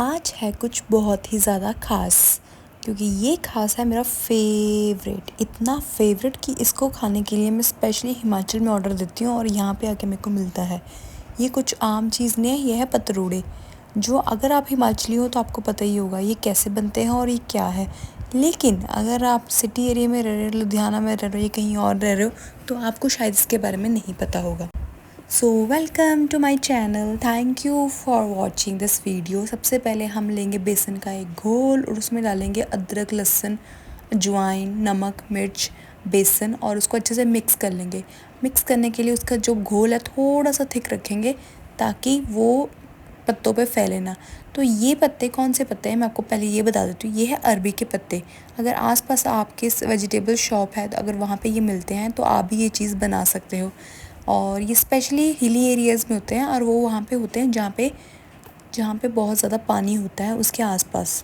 आज है कुछ बहुत ही ज़्यादा ख़ास, क्योंकि ये ख़ास है मेरा फेवरेट, इतना फेवरेट कि इसको खाने के लिए मैं स्पेशली हिमाचल में ऑर्डर देती हूँ और यहाँ पे आके मेरे को मिलता है। ये कुछ आम चीज़ नहीं है, ये है पतरोड़े, जो अगर आप हिमाचली हो तो आपको पता ही होगा ये कैसे बनते हैं और ये क्या है। लेकिन अगर आप सिटी एरिया में रह रहे हो, लुधियाना में रह रहे हो या कहीं और रह रहे हो, तो आपको शायद इसके बारे में नहीं पता होगा। So welcome to my channel, thank you for watching this video. सबसे पहले हम लेंगे बेसन का एक घोल और उसमें डालेंगे अदरक, लहसुन, अजवाइन, नमक, मिर्च, बेसन और उसको अच्छे से मिक्स कर लेंगे। मिक्स करने के लिए उसका जो घोल है थोड़ा सा थिक रखेंगे ताकि वो पत्तों पे फैले ना। तो ये पत्ते कौन से पत्ते हैं मैं आपको पहले ये बता देती हूँ। ये है अरबी के पत्ते। अगर आसपास आपके वेजिटेबल शॉप है तो अगर वहाँ पे ये मिलते हैं तो आप भी ये चीज़ बना सकते हो। और ये स्पेशली हिली एरियाज़ में होते हैं और वो वहाँ पे होते हैं जहाँ पे बहुत ज़्यादा पानी होता है उसके आसपास।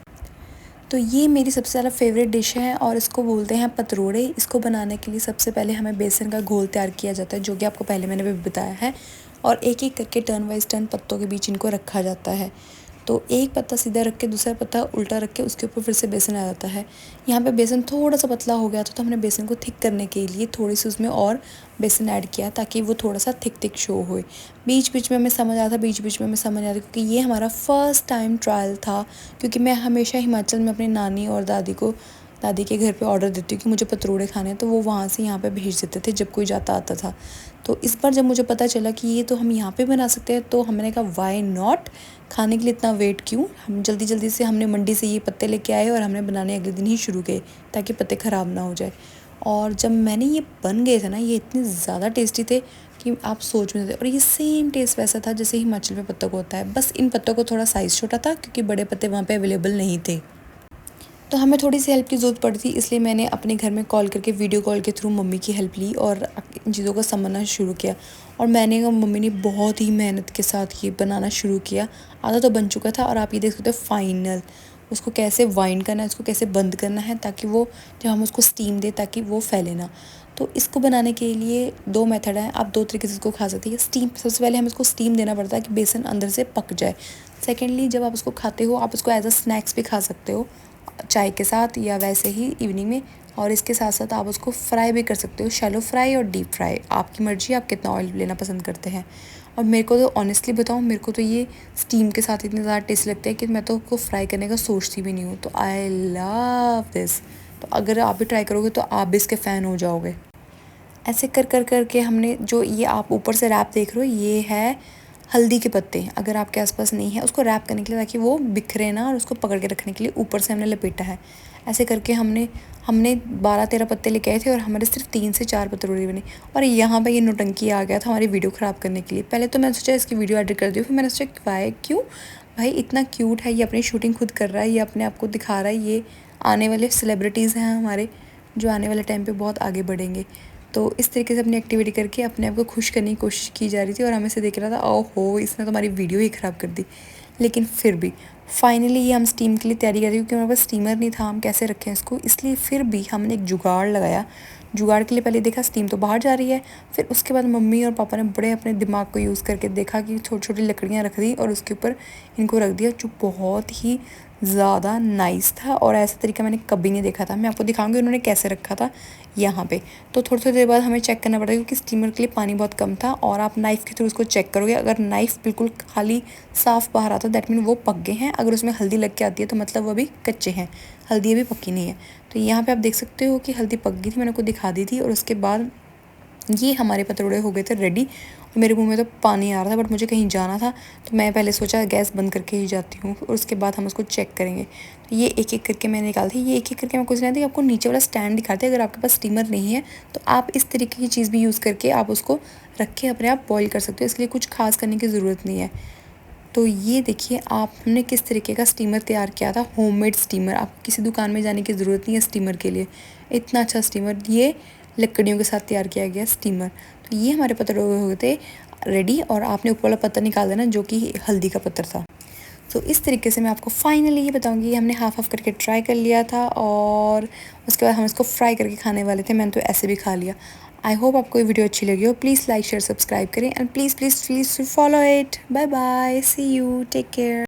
तो ये मेरी सबसे ज़्यादा फेवरेट डिश है और इसको बोलते हैं पतरोड़े। इसको बनाने के लिए सबसे पहले हमें बेसन का घोल तैयार किया जाता है, जो कि आपको पहले मैंने भी बताया है, और एक एक करके टर्न वाइज टर्न पत्तों के बीच इनको रखा जाता है। तो एक पत्ता सीधा रख के दूसरा पत्ता उल्टा रख के उसके ऊपर फिर से बेसन आ जाता है। यहाँ पे बेसन थोड़ा सा पतला हो गया था तो हमने बेसन को थिक करने के लिए थोड़ी सी उसमें और बेसन ऐड किया ताकि वो थोड़ा सा थिक थिक शो होए। बीच बीच में हमें समझ आता, बीच बीच में हमें समझ आता, क्योंकि ये हमारा फर्स्ट टाइम ट्रायल था। क्योंकि मैं हमेशा हिमाचल में अपनी नानी और दादी के घर पे ऑर्डर देती हूँ कि मुझे पतरोड़े खाने हैं, तो वो वहाँ से यहाँ पे भेज देते थे जब कोई जाता आता था। तो इस बार जब मुझे पता चला कि ये तो हम यहाँ पे बना सकते हैं तो हमने कहा वाई नॉट, खाने के लिए इतना वेट क्यों। हम जल्दी जल्दी से हमने मंडी से ये पत्ते लेके आए और हमने बनाने अगले दिन ही शुरू किए ताकि पत्ते ख़राब ना हो जाए। और जब मैंने ये बन गए थे ना, ये इतने ज़्यादा टेस्टी थे कि आप सोच में थे। और ये सेम टेस्ट वैसा था जैसे हिमाचल में पत्तों को होता है, बस इन पत्तों को थोड़ा साइज़ छोटा था क्योंकि बड़े पत्ते वहाँ पे अवेलेबल नहीं थे। तो हमें थोड़ी सी हेल्प की ज़रूरत पड़ी थी, इसलिए मैंने अपने घर में कॉल करके वीडियो कॉल के थ्रू मम्मी की हेल्प ली और इन चीज़ों को समझना शुरू किया। और मैंने और मम्मी ने बहुत ही मेहनत के साथ ये बनाना शुरू किया। आधा तो बन चुका था और आप ये देख सकते हो फाइनल उसको कैसे वाइंड करना है, उसको कैसे बंद करना है ताकि वो जब हम उसको स्टीम दें ताकि वो फैले ना। तो इसको बनाने के लिए दो मेथड हैं, आप दो तरीके से इसको खा सकते हैं। स्टीम, सबसे पहले हमें इसको स्टीम देना पड़ता है कि बेसन अंदर से पक जाए। सेकेंडली जब आप उसको खाते हो आप उसको एज अ स्नैक्स भी खा सकते हो, चाय के साथ या वैसे ही इवनिंग में। और इसके साथ साथ आप उसको फ्राई भी कर सकते हो, शैलो फ्राई और डीप फ्राई, आपकी मर्ज़ी आप कितना ऑयल लेना पसंद करते हैं। और मेरे को तो ऑनेस्टली बताऊँ, मेरे को तो ये स्टीम के साथ इतने ज़्यादा टेस्ट लगते हैं कि मैं तो उसको फ्राई करने का सोचती भी नहीं हूँ। तो आई लव दिस। तो अगर आप भी ट्राई करोगे तो आप भी इसके फ़ैन हो जाओगे। ऐसे कर कर करके हमने जो ये आप ऊपर से रैप देख रहे हो, ये है हल्दी के पत्ते। अगर आपके आसपास नहीं है, उसको रैप करने के लिए ताकि वो बिखरे ना, और उसको पकड़ के रखने के लिए ऊपर से हमने लपेटा है। ऐसे करके हमने हमने 12-13 पत्ते लेके आए थे और हमारे सिर्फ 3 से 4 पतरोड़े बने। और यहाँ पे ये नौटंकी आ गया था हमारी वीडियो ख़राब करने के लिए। पहले तो मैंने सोचा इसकी वीडियो एडिट कर दी, फिर मैंने सोचा वाई क्यों, भाई इतना क्यूट है ये, अपनी शूटिंग खुद कर रहा है, ये अपने आप को दिखा रहा है, ये आने वाले सेलिब्रिटीज़ हैं हमारे, जो आने वाले टाइम पे बहुत आगे बढ़ेंगे। तो इस तरीके से अपनी एक्टिविटी करके अपने आप को खुश करने की कोशिश की जा रही थी और हमें से देख रहा था ओहो इसने तो हमारी वीडियो ही ख़राब कर दी। लेकिन फिर भी फाइनली ये हम स्टीम के लिए तैयारी कर रही, क्योंकि हमारे पास स्टीमर नहीं था, हम कैसे रखें इसको, इसलिए फिर भी हमने एक जुगाड़ लगाया। जुगाड़ के लिए पहले देखा स्टीम तो बाहर जा रही है, फिर उसके बाद मम्मी और पापा ने बड़े अपने दिमाग को यूज़ करके देखा कि छोटी छोटी लकड़ियाँ रख दी और उसके ऊपर इनको रख दिया, जो बहुत ही ज़्यादा नाइस था। और ऐसा तरीका मैंने कभी नहीं देखा था। मैं आपको दिखाऊंगी उन्होंने कैसे रखा था यहाँ पे। तो थोड़ी थोड़ी देर बाद हमें चेक करना पड़ेगा क्योंकि स्टीमर के लिए पानी बहुत कम था, और आप नाइफ़ के थ्रू उसको चेक करोगे। अगर नाइफ़ बिल्कुल खाली साफ़ बाहर आता है दैट मीन वो पक गए हैं। अगर उसमें हल्दी लग के आती है तो मतलब वो अभी कच्चे हैं, हल्दी अभी पक्की नहीं है। तो यहाँ पे आप देख सकते हो कि हल्दी पक गई थी, मैंने आपको दिखा दी थी। और उसके बाद ये हमारे पतरोड़े हो गए थे रेडी। और मेरे मुंह में तो पानी आ रहा था, बट मुझे कहीं जाना था तो मैं पहले सोचा गैस बंद करके ही जाती हूँ, और उसके बाद हम उसको चेक करेंगे। तो ये एक एक करके मैंने निकाल दी। ये एक एक करके मैं कुछ नहीं थी, आपको नीचे वाला स्टैंड दिखाते हैं। अगर आपके पास स्टीमर नहीं है तो आप इस तरीके की चीज़ भी यूज़ करके आप उसको रख के अपने आप बॉईल कर सकते हो, इसलिए कुछ खास करने की ज़रूरत नहीं है। तो ये देखिए आप हमने किस तरीके का स्टीमर तैयार किया था, होममेड स्टीमर। आपको किसी दुकान में जाने की ज़रूरत नहीं है स्टीमर के लिए। इतना अच्छा स्टीमर, ये लकड़ियों के साथ तैयार किया गया स्टीमर। तो ये हमारे पत्थर हो गए थे रेडी, और आपने ऊपर वाला पत्थर निकाल देना जो कि हल्दी का पत्थर था। तो इस तरीके से मैं आपको फाइनली ये बताऊंगी, हमने हाफ करके ट्राई कर लिया था और उसके बाद हम इसको फ्राई करके खाने वाले थे। मैंने तो ऐसे भी खा लिया। आई होप आपको ये वीडियो अच्छी लगी हो। प्लीज़ लाइक शेयर सब्सक्राइब करें and please please please follow it. Bye bye, see you, take care.